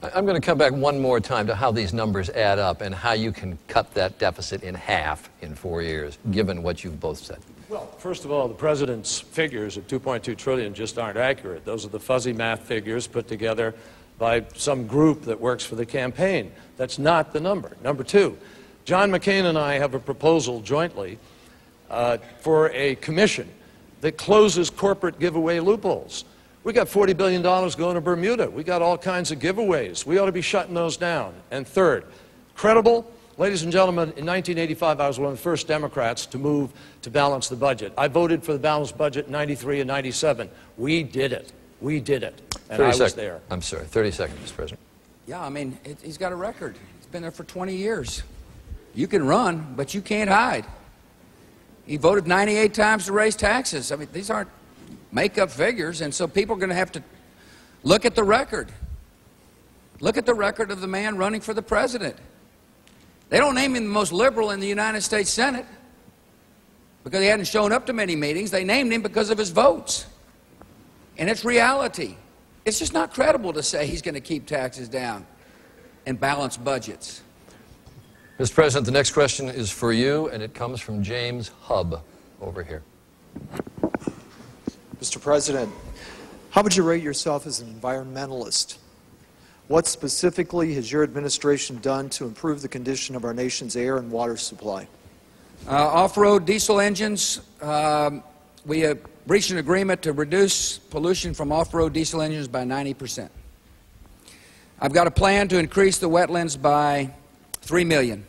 I'm going to come back one more time to how these numbers add up and how you can cut that deficit in half in 4 years, given what you've both said. Well, first of all, the president's figures of $2.2 trillion just aren't accurate. Those are the fuzzy math figures put together by some group that works for the campaign. That's not the number. Number two, John McCain and I have a proposal jointly for a commission that closes corporate giveaway loopholes. We got $40 billion going to Bermuda. We got all kinds of giveaways. We ought to be shutting those down. And third, credible. Ladies and gentlemen, in 1985, I was one of the first Democrats to move to balance the budget. I voted for the balanced budget in 93 and 97. We did it. We did it. And I was there. I'm sorry, 30 seconds, Mr. President. Yeah, I mean, he's got a record. He's been there for 20 years. You can run, but you can't hide. He voted 98 times to raise taxes. I mean, these aren't make-up figures, and so people are going to have to look at the record. Look at the record of the man running for the president. They don't name him the most liberal in the United States Senate because he hadn't shown up to many meetings. They named him because of his votes. And it's reality. It's just not credible to say he's going to keep taxes down and balance budgets. Mr. President, the next question is for you, and it comes from James Hubb over here. Mr. President, how would you rate yourself as an environmentalist? What specifically has your administration done to improve the condition of our nation's air and water supply? Off-road diesel engines, we have reached an agreement to reduce pollution from off-road diesel engines by 90%. I've got a plan to increase the wetlands by 3 million.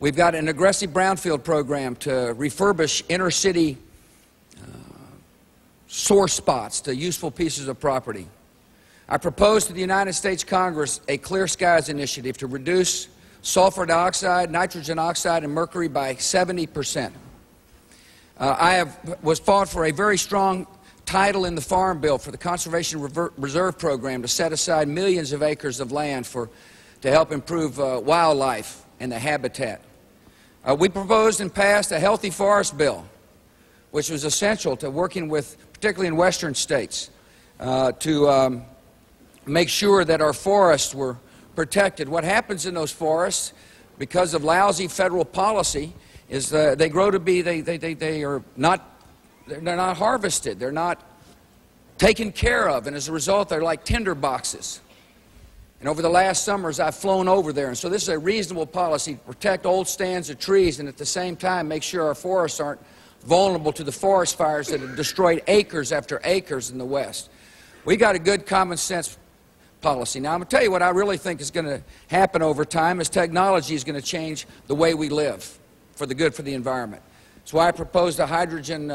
We've got an aggressive brownfield program to refurbish inner-city sore spots to useful pieces of property. I propose to the United States Congress a Clear Skies initiative to reduce sulfur dioxide, nitrogen oxide, and mercury by 70%. I was fought for a very strong title in the Farm Bill for the Conservation Reserve Program to set aside millions of acres of land to help improve wildlife and the habitat. We proposed and passed a Healthy Forest Bill, which was essential to working with, particularly in western states, to make sure that our forests were protected. What happens in those forests, because of lousy federal policy, is they grow to be, they're not harvested, they're not taken care of, and as a result they're like tinder boxes. And over the last summers I've flown over there, and so this is a reasonable policy to protect old stands of trees and at the same time make sure our forests aren't vulnerable to the forest fires that have destroyed acres after acres in the West. We got a good common sense policy. Now I'm going to tell you what I really think is going to happen over time is technology is going to change the way we live for the good for the environment. That's why I proposed a hydrogen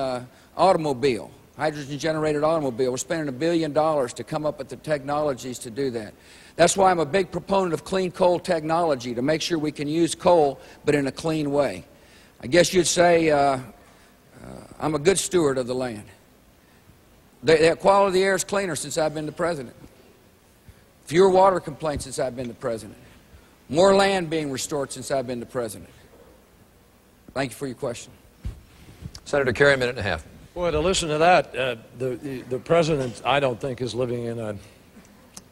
automobile, hydrogen-generated automobile. We're spending $1 billion to come up with the technologies to do that. That's why I'm a big proponent of clean coal technology, to make sure we can use coal, but in a clean way. I guess you'd say I'm a good steward of the land. The quality of the air is cleaner since I've been the president. Fewer water complaints since I've been the president. More land being restored since I've been the president. Thank you for your question. Senator Kerry, a minute and a half. Boy, to listen to that, the president, I don't think, is living in a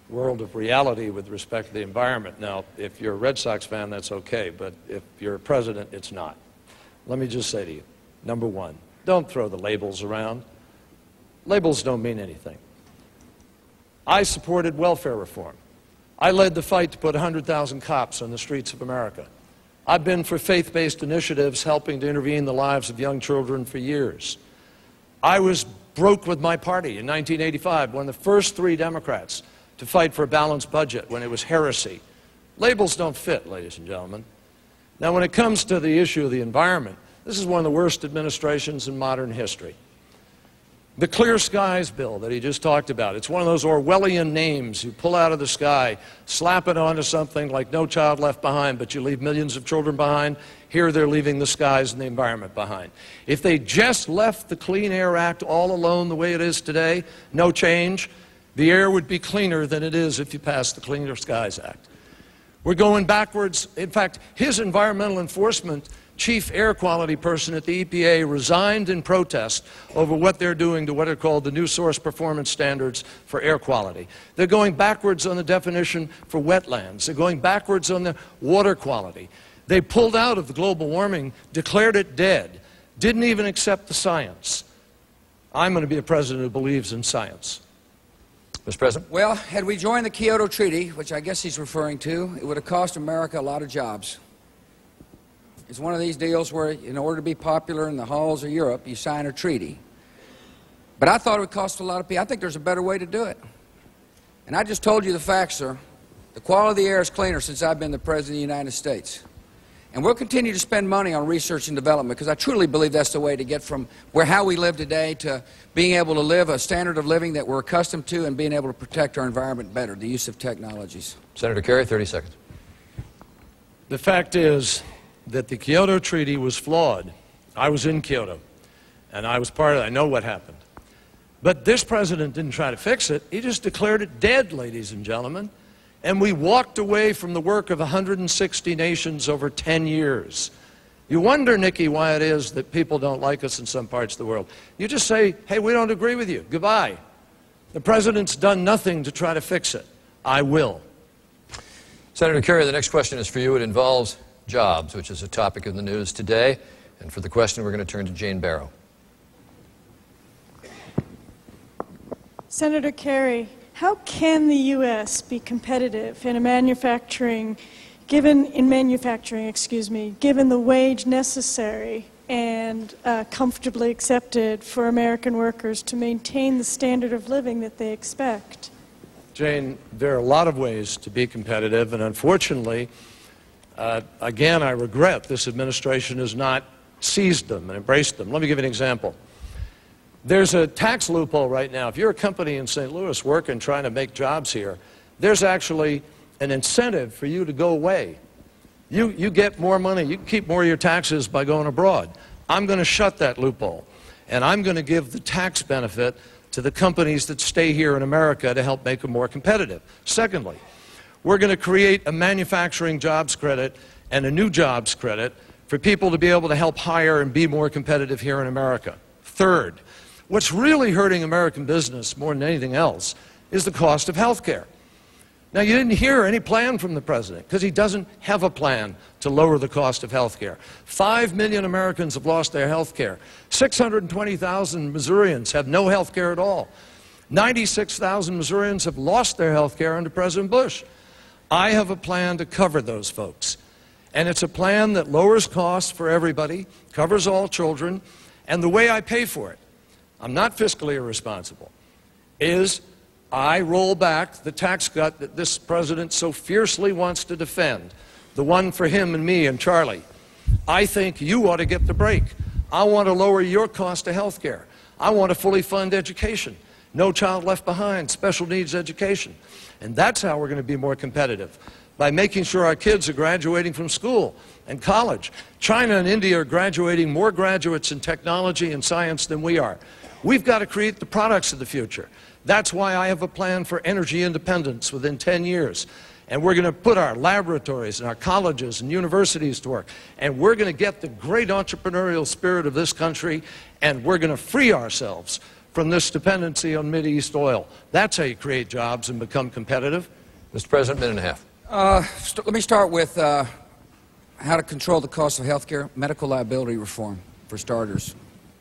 world of reality with respect to the environment. Now, if you're a Red Sox fan, that's okay, but if you're a president, it's not. Let me just say to you, number one, don't throw the labels around. Labels don't mean anything. I supported welfare reform. I led the fight to put 100,000 cops on the streets of America. I've been for faith-based initiatives helping to intervene in the lives of young children for years. I was broke with my party in 1985, one of the first 3 Democrats to fight for a balanced budget when it was heresy. Labels don't fit, ladies and gentlemen. Now, when it comes to the issue of the environment, this is one of the worst administrations in modern history. The Clear Skies bill that he just talked about, it's one of those Orwellian names you pull out of the sky, slap it onto something like No Child Left Behind, but you leave millions of children behind. Here they're leaving the skies and the environment behind. If they just left the Clean Air Act all alone the way it is today, no change, the air would be cleaner than it is if you pass the Cleaner Skies Act. We're going backwards. In fact, his environmental enforcement chief air quality person at the EPA resigned in protest over what they're doing to what are called the new source performance standards for air quality. They're going backwards on the definition for wetlands. They're going backwards on the water quality. They pulled out of the global warming, declared it dead, didn't even accept the science. I'm going to be a president who believes in science. Mr. President? Well, had we joined the Kyoto Treaty, which I guess he's referring to, it would have cost America a lot of jobs. It's one of these deals where, in order to be popular in the halls of Europe, you sign a treaty. But I thought it would cost a lot of people. I think there's a better way to do it. And I just told you the facts, sir. The quality of the air is cleaner since I've been the President of the United States. And we'll continue to spend money on research and development because I truly believe that's the way to get from how we live today to being able to live a standard of living that we're accustomed to and being able to protect our environment better, the use of technologies. Senator Kerry, 30 seconds. The fact is that the Kyoto Treaty was flawed. I was in Kyoto, and I was part of it. I know what happened. But this president didn't try to fix it. He just declared it dead, ladies and gentlemen. And we walked away from the work of 160 nations over 10 years. You wonder, Nikki, why it is that people don't like us in some parts of the world. You just say, hey, we don't agree with you. Goodbye. The president's done nothing to try to fix it. I will. Senator Kerry, the next question is for you. It involves jobs, which is a topic in the news today. And for the question, we're going to turn to Jane Barrow. Senator Kerry, how can the U.S. be competitive in manufacturing, given the wage necessary and comfortably accepted for American workers to maintain the standard of living that they expect? Jane, there are a lot of ways to be competitive, and unfortunately, again, I regret this administration has not seized them and embraced them. Let me give you an example. There's a tax loophole right now. If you're a company in St. Louis working, trying to make jobs here, there's actually an incentive for you to go away. You get more money. You can keep more of your taxes by going abroad. I'm going to shut that loophole, and I'm going to give the tax benefit to the companies that stay here in America to help make them more competitive. Secondly, we're going to create a manufacturing jobs credit and a new jobs credit for people to be able to help hire and be more competitive here in America. Third, what's really hurting American business more than anything else is the cost of health care. Now, you didn't hear any plan from the president because he doesn't have a plan to lower the cost of health care. 5 million Americans have lost their health care. 620,000 Missourians have no health care at all. 96,000 Missourians have lost their health care under President Bush. I have a plan to cover those folks. And it's a plan that lowers costs for everybody, covers all children, and the way I pay for it, I'm not fiscally irresponsible, is I roll back the tax cut that this president so fiercely wants to defend, the one for him and me and Charlie. I think you ought to get the break. I want to lower your cost of health care. I want to fully fund education. No child left behind, special needs education. And that's how we're going to be more competitive, by making sure our kids are graduating from school and college. China and India are graduating more graduates in technology and science than we are. We've got to create the products of the future. That's why I have a plan for energy independence within 10 years. And we're going to put our laboratories and our colleges and universities to work. And we're going to get the great entrepreneurial spirit of this country, and we're going to free ourselves from this dependency on Mideast oil. That's how you create jobs and become competitive. Mr. President, minute and a half. Let me start with how to control the cost of health care, medical liability reform, for starters,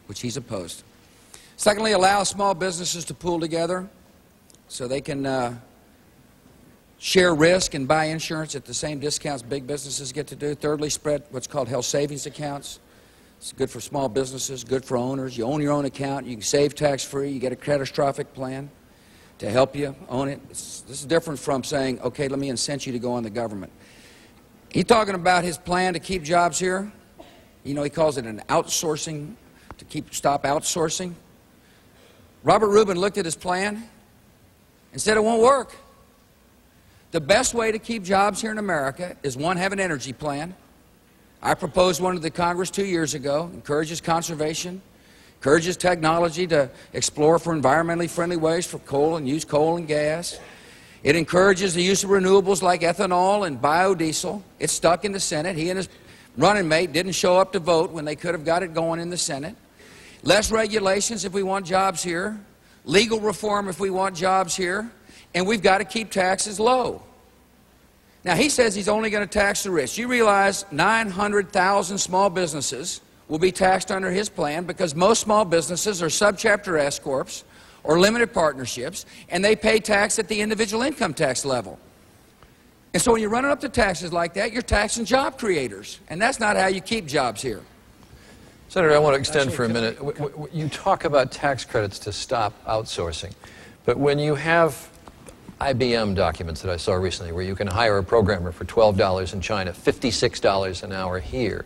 which he's opposed. Secondly, allow small businesses to pool together so they can share risk and buy insurance at the same discounts big businesses get to do. Thirdly, spread what's called health savings accounts. It's good for small businesses, good for owners. You own your own account. You can save tax-free. You get a catastrophic plan to help you own it. This is different from saying, okay, let me incent you to go on the government. He's talking about his plan to keep jobs here. You know, he calls it an outsourcing, to stop outsourcing. Robert Rubin looked at his plan and said it won't work. The best way to keep jobs here in America is, one, have an energy plan. I proposed one to the Congress 2 years ago, encourages conservation, encourages technology to explore for environmentally friendly ways for coal and use coal and gas. It encourages the use of renewables like ethanol and biodiesel. It's stuck in the Senate. He and his running mate didn't show up to vote when they could have got it going in the Senate. Less regulations if we want jobs here. Legal reform if we want jobs here. And we've got to keep taxes low. Now, he says he's only going to tax the rich. You realize 900,000 small businesses will be taxed under his plan because most small businesses are subchapter S corps or limited partnerships, and they pay tax at the individual income tax level. And so when you're running up the taxes like that, you're taxing job creators, and that's not how you keep jobs here. Senator, I want to extend for a minute. You talk about tax credits to stop outsourcing, but when you have IBM documents that I saw recently where you can hire a programmer for $12 in China, $56 an hour here,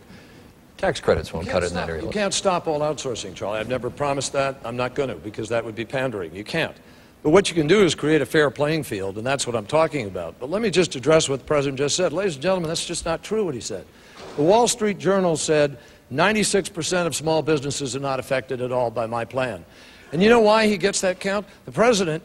tax credits won't cut it in that area. You can't stop all outsourcing, Charlie. I've never promised that. I'm not going to, because that would be pandering. You can't. But what you can do is create a fair playing field, and that's what I'm talking about. But let me just address what the President just said. Ladies and gentlemen, that's just not true what he said. The Wall Street Journal said 96% of small businesses are not affected at all by my plan. And you know why he gets that count? The President